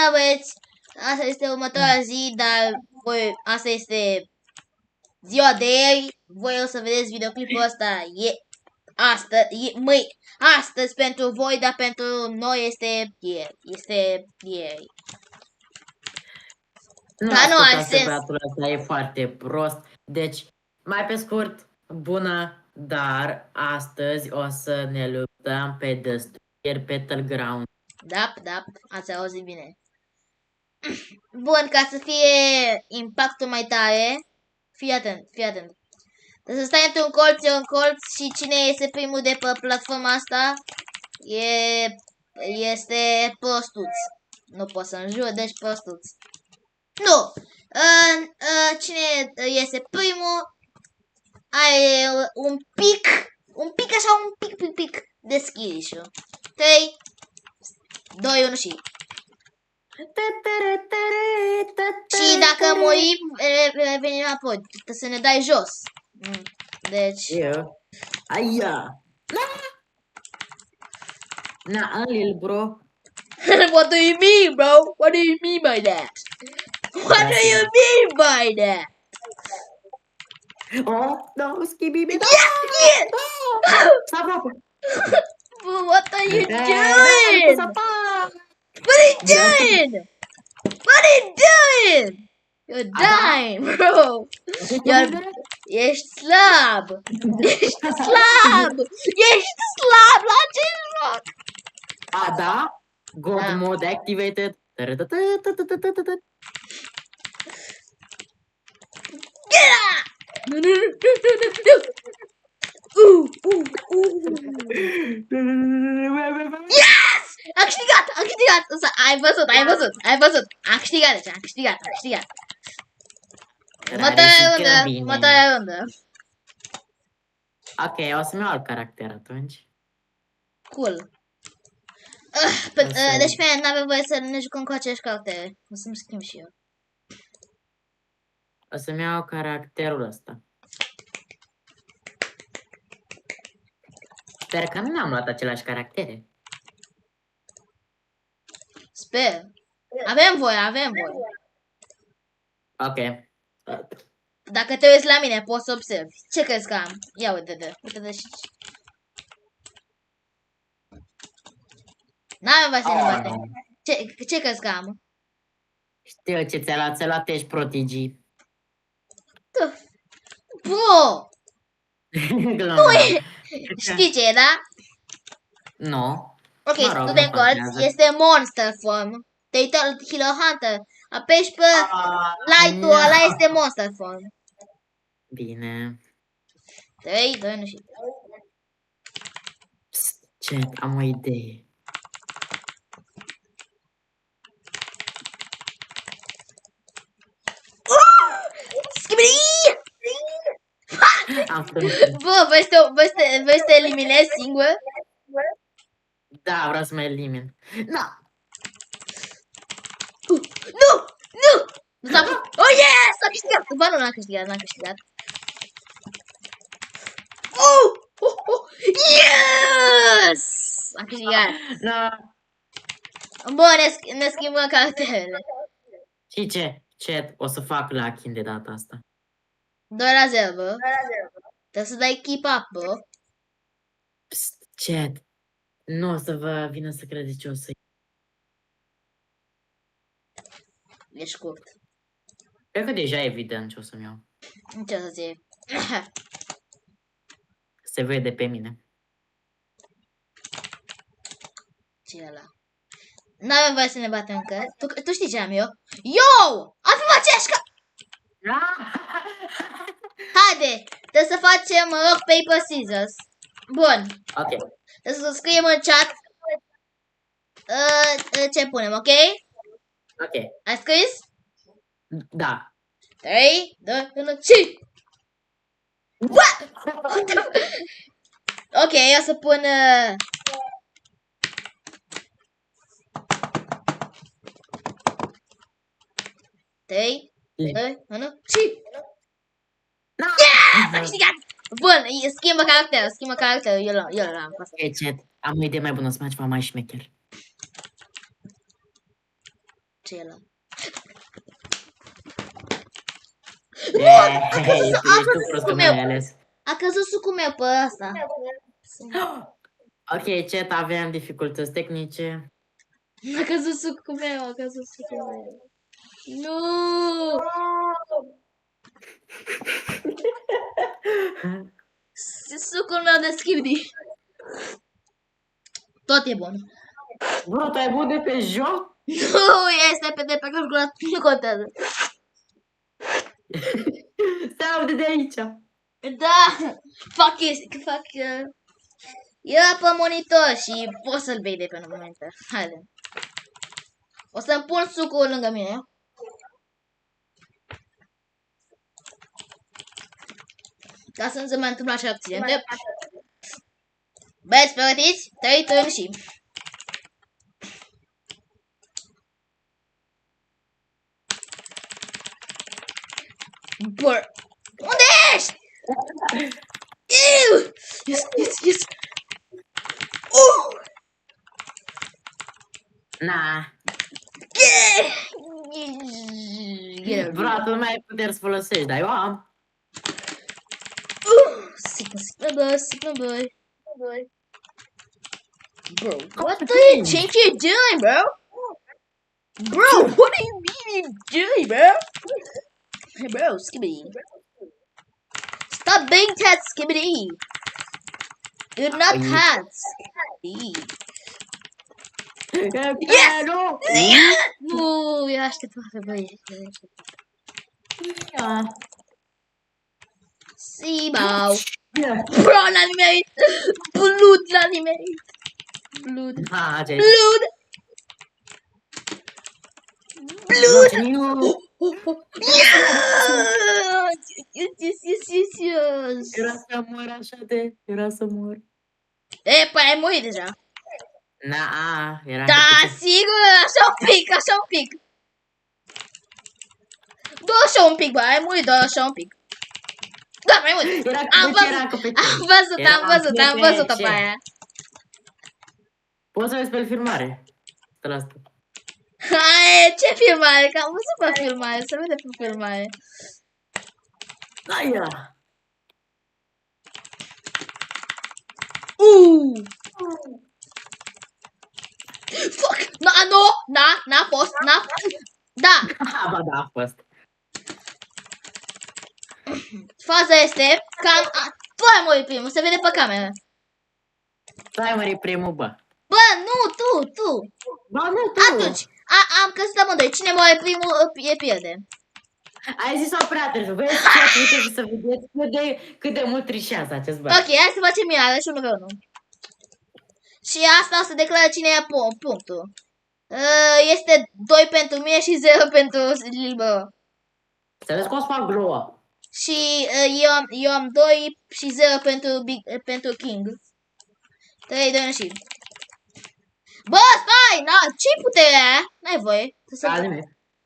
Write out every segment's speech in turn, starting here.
Bună băieți! Asta este următoarea zi, dar voi, asta este ziua de ieri. Voi o să vedeți videoclipul ăsta astăzi pentru voi, dar pentru noi este ieri. Este ieri. Nu Dar nu are ascultați sens. băiatul ăsta, e foarte prost. Deci, mai pe scurt, bună, dar astăzi o să ne luptăm pe destruiri Battleground. Da, ați auzit bine. Bun, ca să fie impactul mai tare, fii atent. Trebuie să stai într-un colț, eu în colț și cine este primul de pe platforma asta este prostuț. Nu pot să înjur, deci prostuț. Nu! Cine este primul are un pic așa, un pic de skillish-ul. 3, 2, 1 și... Și dacă murim, revenim apoi. Trebuie să ne dai jos. Deci... Eu? Aia! Na, little bro. What do you mean, bro? What do you mean by that? What do you mean by that? Oh, no, skibidi. Yeah! Stop. What are you doing? What are you doing? What are you doing? You're dying, bro. Ești slab. Ești slab. Ești slab la acest joc. A, da? God mode activated. Yes! Am câștigat! Ai văzut. Am câștigat. Următoarea rundă. Ok, o să-mi iau alt caracter atunci. Cool. Deci pe aia n-avem voie să ne jucăm cu acești caractere. O să-mi schimb și eu. O să-mi iau caracterul ăsta. Sper că nu am luat aceleași caractere. Sper. Avem voie. Ok. Dacă te uiți la mine, poți să observi. Ce crezi că am? Ia uite-te și... N-avem voie să ne batem. Ce crezi că am? Știu ce ți-a luat, ești protegii. Bro! Nu e... Știi ce e, da? Nu. Ok, Mă rog, tu te nu încolți, contează. este Monster Form. Te uită Healer Hunter. Apeși pe light-ul ăla, este Monster Form. Bine. 3, 2, 1 și... Psst, ce? Am o idee. Skibidi! Am frânt. Bă, vrei să te eliminezi singur? Da, vreau să mă elimin. Na! Nu! Oh, yes! Am câștigat! Ba nu, n-am câștigat. Yes! Am câștigat. Na! Bă, ne schimbăm caracterele. Și ce? Chat, o să fac Lucky de data asta. 2-0, bă. Trebuie să dai keep up, bă. Psst, chat. Nu o să vă vină să credeți ce o să... Ești scurt. Cred că deja e evident ce o să-mi iau. Ce o să-ți iei? Se vede pe mine. Ce e ăla? N-avem voie să ne batem încă. Tu știi ce am eu? Yo! Avem aceeași ca... Haide! Trebuie să facem rock, paper, scissors. Bun. Ok. Trebuie să scriem în chat ce punem, ok? Ok. Ai scris? Da. 3, 2, 1, și... What? Ok, o să pun... 3, 2, 1, și... Yes! Am câștigat! Bun, schimbă caracterul, eu l-am fost. Ok, chat. Am o idee mai bună, să faci ceva mai șmecher. face el ăla? Ești tu prost că mi-ai ales. A căzut sucul meu pe ăsta. Ok, chat, aveam dificultăți tehnice. A căzut sucul meu, a căzut sucul meu. Nu! Sucul meu de schibdi. Tot e bun. Bro, tu ai băut de pe joc? Nu, este pe calculator, nu contează. Se aude de aici. Da, fac era pe monitor și poți să-l vei de pe monitor. Haide. O să-mi pun sucul lângă mine. Ca să nu se mai întâmple așa accidente. Băieți, pregătiți? 3, 2, și... Bă, unde ești? Ew! Yes. Na. Yeah. Bro, tu nu mai ai puteri să folosești, dar eu am. Signal boy. Bro, what the change you doing, bro? Bro, what do you mean you're doing, bro? Hey, bro, Skibidi. Stop being that, Skibidi. You're not that. Yes! Nu! Nu, eu așteptam pe băi. Sibau. Bro, l-a nimerit. Blood l-a nimerit. Blood. Blood. Blood. Yes. Era să mor așa de... Era să mor. E, păi ai murit deja. Na, era... Da, sigur, așa un pic. Doar așa un pic, bă, ai murit doar așa un pic. Da, mai mult. Am văzut-o pe aia. Poți să vezi pe filmare. Stă la asta. Hai, ce filmare? Că am văzut pe filmare, se vede pe filmare. Aia! Fuck! N-a fost. Da! Ba da, a fost. Faza este că tu ai murit primul, se vede pe cameră. Tu ai murit primul, bă. Bă, nu, tu. Ba, nu, tu. Atunci, am căzut amândoi. Cine moare primul, pierde. Ai zis-o prea târziu. Vezi ce și să vedeți cât de mult trișează acest băiat. Ok, hai să facem iarăși 1v1. Și asta o să declară cine ia punctul. Este 2 pentru mine și 0 pentru Lilbă. Să vezi cum o să fac glow-up. Și eu am 2 și 0 pentru King. 3, 2, și... Bă, stai! Ce-i puterea aia? N-ai voie.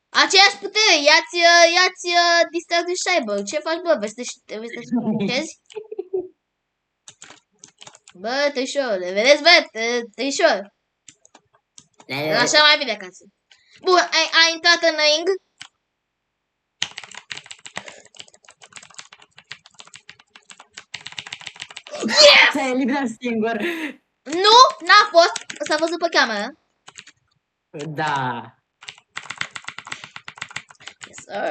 Aceeași putere, ia-ți distracție și aibă. Ce faci, bă? Vezi să te Bă, tăișorule, vedeți, bă, tăișor. Așa mai bine acasă. Bun, ai intrat în ring. Yes! Te-ai eliminat singur. Nu, n-a fost. S-a văzut pe cameră. Da.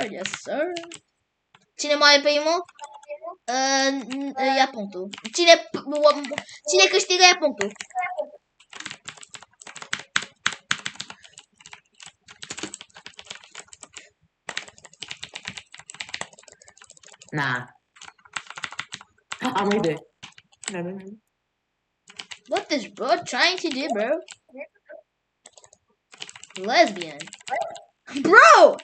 Yes, sir. Cine moare primul? Ia punctul. Cine câștigă ia punctul. Na. Am o idee. What is bro trying to do, bro? Lesbian. Bro!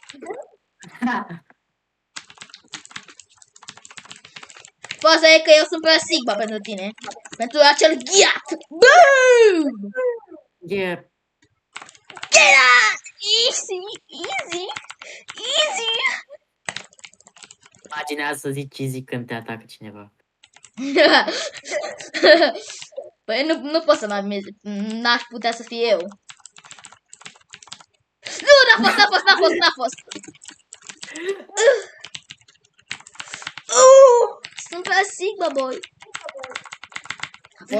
Faza e că eu sunt prea Sigma pentru tine. Pentru acel ghiat. Boom! Yeah. Get out! Easy! Imaginează să zici easy când te atacă cineva. Păi nu pot să mă amez. N-aș putea să fie eu. Nu, n-a N-a fost. Sunt la Sigma, boy.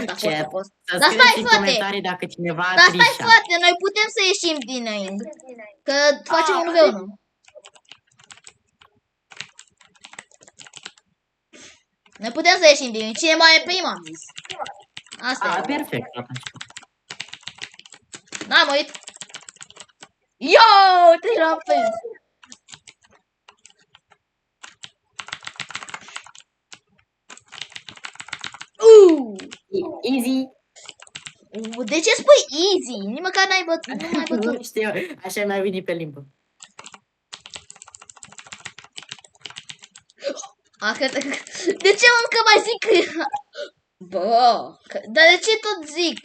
A fost. Să Dar scrieți stai, în frate. comentarii dacă cineva a Dar stai, trișat. frate, noi putem să ieșim din ring. Că facem 1v1. Noi putem să ieșim din ring. Cine mai prima, am zis. Asta e. Perfect atunci. N-am uit. Yo, 3 la fence. Easy. De ce spui easy? Nici măcar n-ai văzut. Nu știu, așa mi-a venit pe limbă. De ce încă mai zic? Bă, dar de ce tot zic?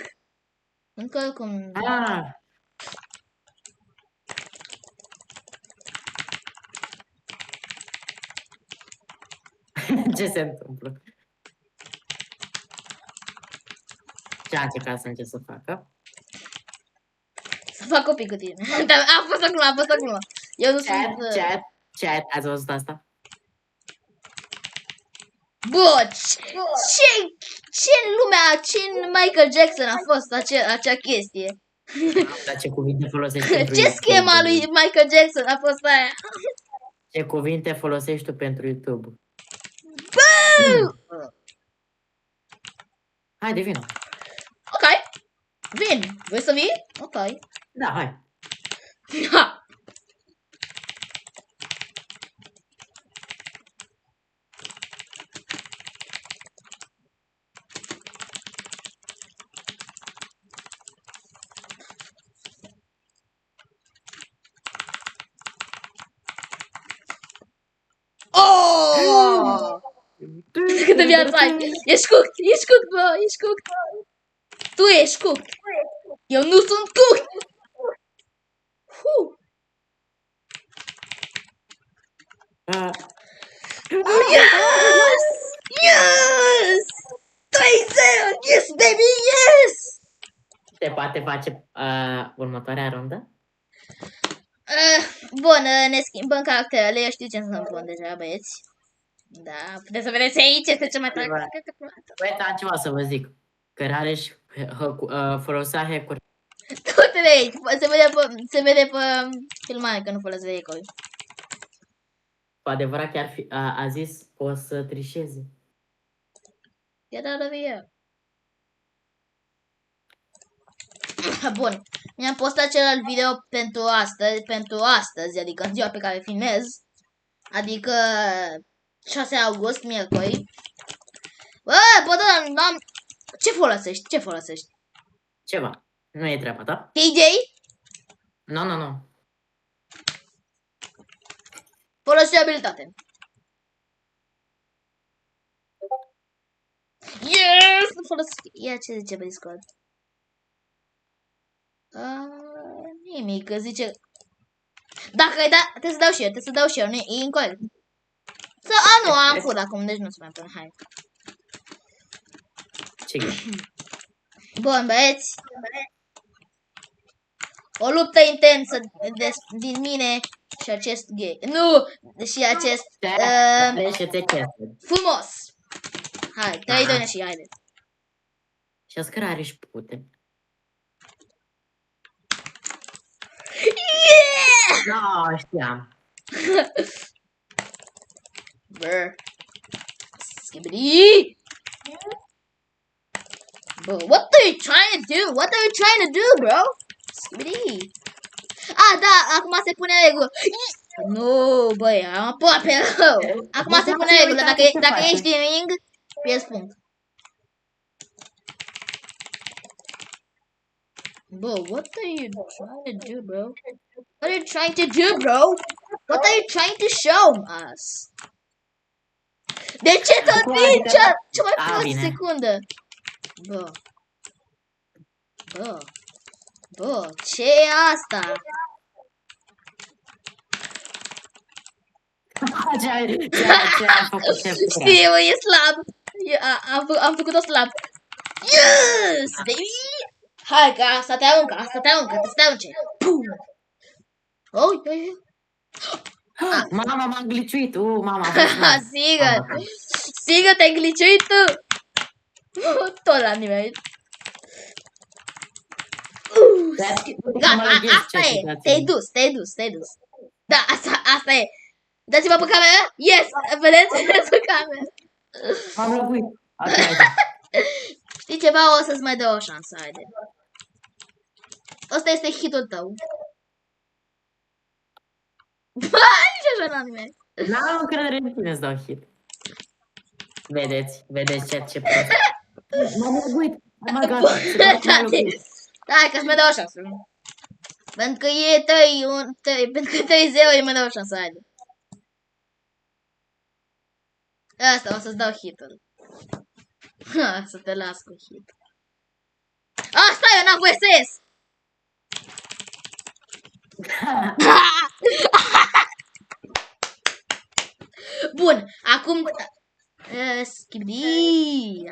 Încă cum... Ce se întâmplă? Ce a încercat să încep să facă? Să fac copii cu tine. A fost acum. Eu nu sunt... Chat, ați văzut asta? Bă, ce în lumea, ce în Michael Jackson a fost acea chestie? Dar ce cuvinte folosești pentru Ce schema lui Michael Jackson a fost aia? Ce cuvinte folosești tu pentru YouTube? Haide, vină. Ok. Vin. Vrei să vii? Ok. Da, hai. Ha. Oh! Cât de viață ai? Ești cooked, bă, ești cooked. Tu ești cooked. Eu nu sunt cooked. Yes! Yes! 3-0! Yes, baby, yes! Se poate face următoarea rundă? Bun, ne schimbăm caracterele. Eu știu ce să îmi pun deja, băieți. Da, puteți să vedeți aici, este cel mai tare. Băi, am ceva să vă zic. Că Rareș folosea hack-uri. Uite de aici, se vede pe filmare că nu folosesc vehicul. Cu adevărat chiar a zis o să trișeze. Get out of here. Bun, mi-am postat celălalt video pentru astăzi, adică în ziua pe care filmez. Adică 6 august, miercuri. Bă, n-am... Ce folosești? Ceva. Nu e treaba ta? TJ? Nu. Folosi abilitate. Yes! Nu folosesc... Ia ce zice pe Discord. Nimic, că zice... Dacă ai da... Trebuie să dau și eu, nu, e incorrect. Nu, am furt acum, deci nu se mai pun, hai. Ce Bun, băieți. O luptă intensă din mine și acest gay. Nu, și acest... frumos. Hai, 3, 2, și haide. Și azi care are și pute. Yeah! Da, știam. Brr. Skibbity. Bro, what are you trying to do? Bro? Skibbity. Da, acum se pune regulă. Nu, băi, am aproape rău. Acum se pune regulă, dacă ești din ring, pierzi punct. Bro, what are you trying to do, bro? What are you trying to do, bro? What are you trying to show us? De ce tot vin? Ce mai prost secundă? Bă, ce e asta? Ce am făcut? Știu, e slab. Am făcut-o slab. Yes, baby! Hai, că asta te aruncă, te arunce. Pum! Oh, oh, Mama, m-am gliciuit. Mama, a fost oh. nice. Sigur. Mama. Sigur te-ai gliciuit tu. Tot la nivel. Gata, asta e. Te-ai dus. Da, asta e. Dați-mă pe cameră? Yes! Vedeți pe cameră. M-am lăguit. Ok, haide. Știi ceva? O să-ți mai dau o șansă, haide. Ăsta este hitul tău. Nici așa n-am nimeni. N-am încredere în tine să dau hit. Vedeți ce prost. M-am lăguit. Oh my god. M-am lăguit. Hai, ca să mai dau o șansă. Pentru că e 3-0, mai dau o șansă, haide. Asta, o să-ți dau hitul. Să te las cu hit. Asta eu n-am voie să ies! Bun, acum... Schimbi...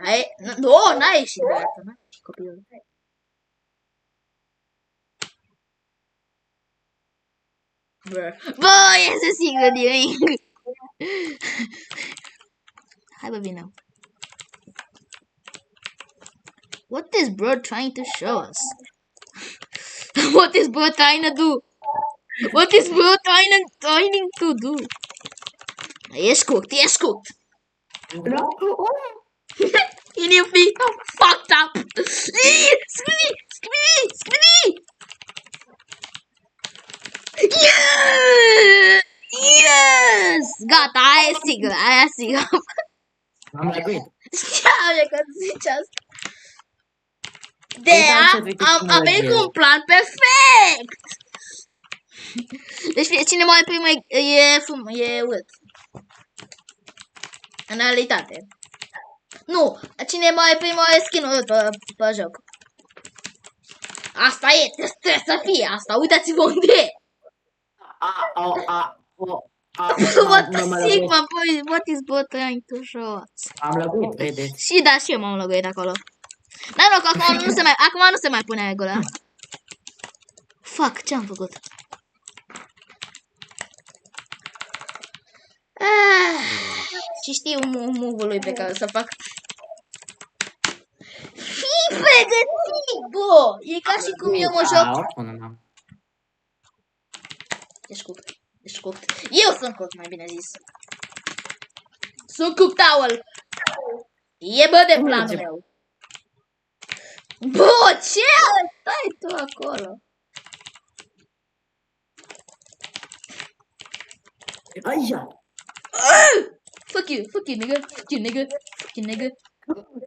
Nu, n-ai ieșit de asta, n-ai ieșit copilul. Bă, iese singur din ring. Hai, bă, vină. What is bro trying to show us? What is bro trying to do? What is bro trying to do? Ești cooked. In your feet, fucked up. Scooby! Yes! Gata, aia e sigură. M-am lăguit. Știam că zici asta. Am venit cu un plan perfect! Deci cine moare prima e urât. În realitate. Nu, cine moare prima e skin urât pe joc. Asta e, trebuie să fie asta, uitați-vă unde e. What is bot trying to show us? Am lăguit, vedeți. Și da, și eu m-am lăguit acolo. Dar nu, că acum nu se mai pune regula. Fuck, ce-am făcut? Și știu move-ul lui pe care o să fac. Fii pregătit, bă! E ca și cum eu mă joc. Ești cooked. Eu sunt cooked, mai bine zis. Sunt cooked owl. E bă de planul meu. Bă, ce stai tu acolo? Aia! Fuck you, nigga.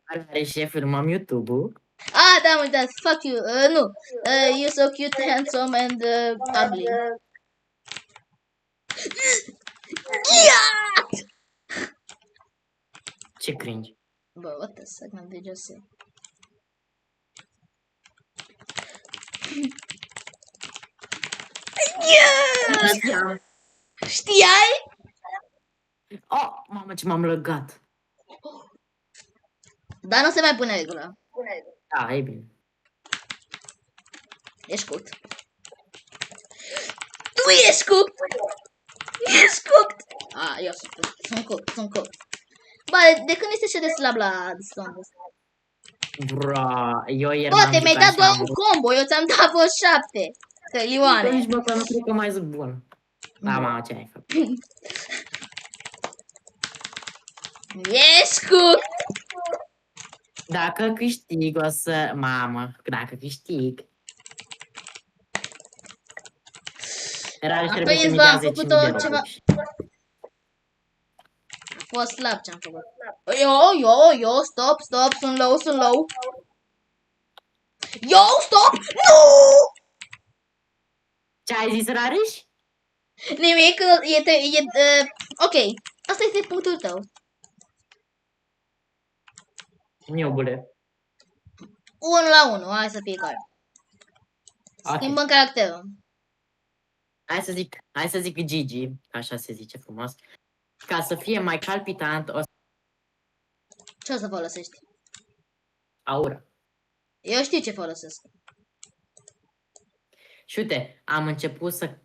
Are șeful, m-am YouTube-ul. Ah, da, uitat, fuck you, nu. You're so cute, handsome and ugly. Ce cringe. Bă, what the fuck did you say? Yes! Știai? Oh, mamă, ce m-am lăgat. Dar nu se mai pune regula. Da, e bine. Ești cooked. Tu ești cooked! Ești cooked! Ah, eu sunt cooked. Bă, de când este așa de slab la distonul ăsta? Bra, eu ieri Bă, te-mi-ai dat doar un combo, eu ți-am dat vreo 7 trilioane. Nici măcar nu cred că mai sunt bun. Da, mamă, ce ai făcut? Ești cooked! Dacă câștig o să... Mamă, dacă câștig... Rare trebuie să-mi dea 10.000 de Robux. A fost slab ce-am făcut. Eu, stop, sunt low. Yo, stop! Nu! Ce ai zis, Rareș? Nimic, ok, asta este punctul tău. Niobule. 1-1, hai să fie egal. Schimbăm Okay. caracterul. Hai să zic Gigi, așa se zice frumos. Ca să fie mai palpitant, o să... Ce o să folosești? Aura. Eu știu ce folosesc. Și uite, am început să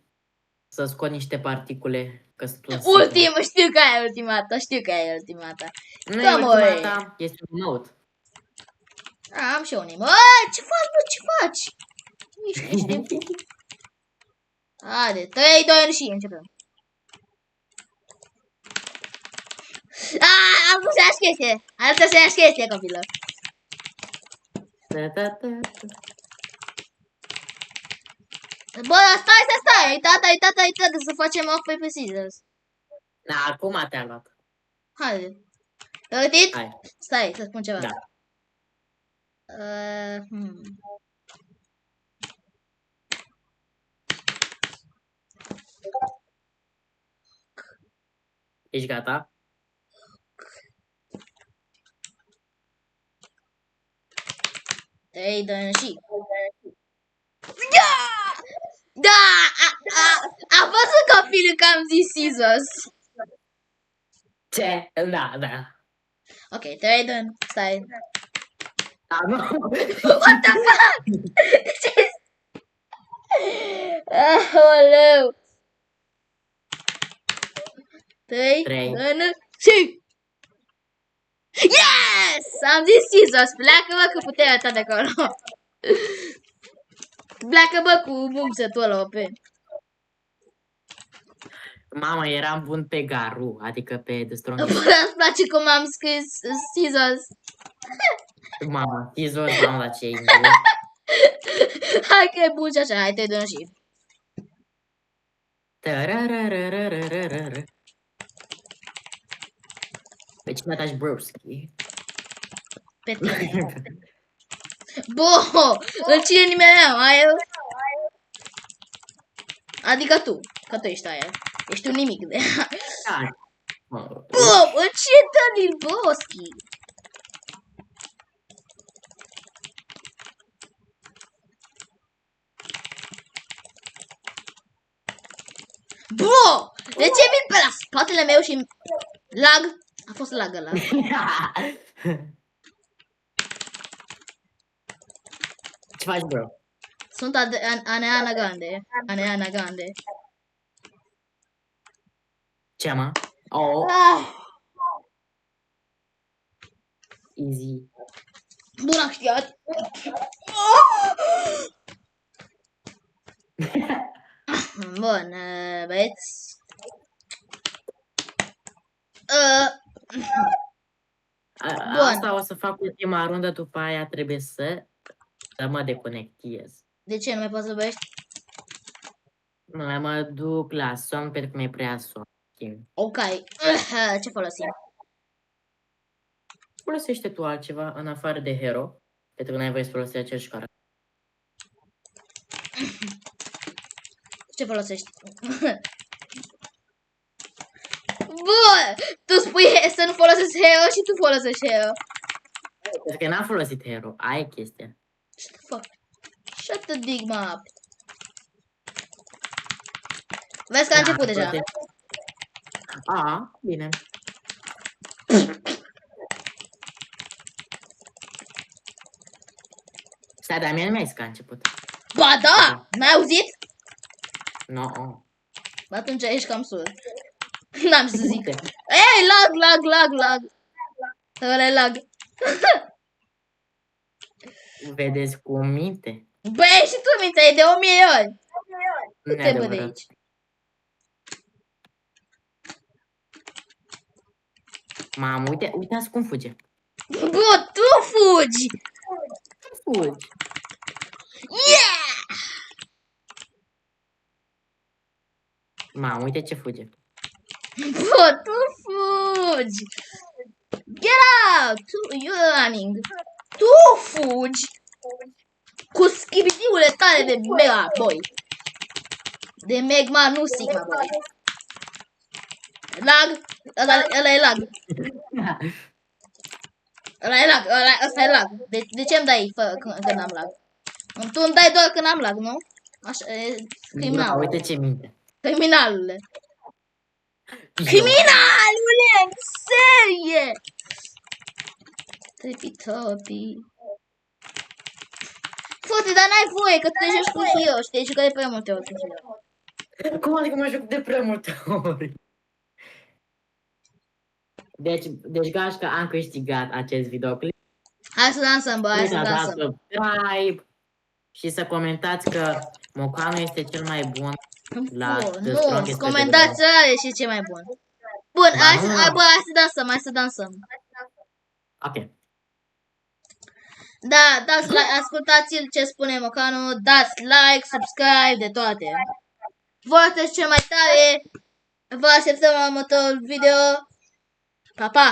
să scot niște particule, că sunt un Ultimul, știu că e ultimata, știu că e ultimata. Nu e Come on. ultimata, este un note. Am și un name. Ce faci, bă, ce faci? Niște... Haide, 3, 2, 1 și începem. Am pus aceeași chestie. Arată aceeași chestie, copilor. Bă, stai. Ai uitat să facem off pe scissors. Da, acum te-a luat. Haide. Pregătit? Hai. Stai, să spun ceva. Da. Ești gata? Trei, doi, și... Da! Da! A văzut copilul că am zis scissors. Ce? Da. Ok, 3, 2, 1, stai. Da, nu. What the fuck? Aoleu. 3, 2, 1, și... Yes! Am zis scissors. Pleacă, bă, că puteai arăta de acolo. Pleacă, bă, cu mumțătul ăla pe. Mama, eram bun pe garu, adică pe The Strongest. Bă, îți place cum am scris scissors. Mama, scissors, mama, la ce e engleză. Hai că e bun și așa, hai, te dăm și. Pe cine ataci broski? Pe tine. Bă, îl cine nimeni meu, ai eu? Adică tu, că tu ești aia. Ești un nimic de aia. Bă, îl cine dă din Boschi? Bro, de ce vin pe la spatele meu și lag? A fost lag ăla. Ce faci, bro? Sunt Aneana Grande. Ce, mă? Oh, easy. Bun, am știat. Bun, băieți. Asta o să fac ultima rundă, după aia trebuie să mă deconectez. De ce nu mai poți să vorbești? Nu mai mă duc la somn pentru că mi-e prea somn. Ok. Ce folosim? Folosește tu altceva în afară de Hero, pentru că n-ai voie să folosești aceeași cară. Ce folosești? Bă, tu spui să nu folosesc Hero și tu folosești Hero. Pentru că n-am folosit Hero, aia e chestia. Shut the fuck. Shut the dig up. Vezi că a început deja. Bine. Stai, dar mie nu mi-ai zis că a început. Ba da! N-ai auzit? No. Ba atunci ești cam surd. N-am ce să zic. Ei, lag. Ăla e lag. Vedeți cu minte? Băi, și tu minte, e de 1000 ori. Du-te, bă, de aici. Mamă, uitați cum fuge. Bă, tu fugi! Fugi. Yeah! Mamă, uite ce fuge. Bă, tu fugi! Get out! You're running. Tu fugi! Cu schibidiule tale de Mega Boy. De Megma, nu Sigma Boy. Lag! Ăla e lag. Ăsta e lag. De ce îmi dai când am lag? Tu îmi dai doar când am lag, nu? Așa, e criminal. Da, uite ce minte. Criminalule. Criminalule, în serie! Tripi-topi. Frate, dar n-ai voie, că tu te joci cu Hero și te-ai jucat de prea multe ori cu Hero. Cum adică mă joc de prea multe ori? Deci gașca, am câștigat acest videoclip. Hai să dansăm, bă, Nu hai să uitați să dansăm. subscribe și să comentați că Mocanu este cel mai bun la The Nu, Strongest pe comentați Brawl. are și ce mai bun. Bun, Ba hai, nu, bă, hai să dansăm, hai să dansăm. ok. Da, dați like, ascultați-l ce spune Mocanu, dați like, subscribe, de toate. Voi sunteți cel mai tare, vă așteptăm la următorul video. Pa, pa!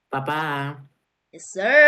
Pa, pa! Yes, sir!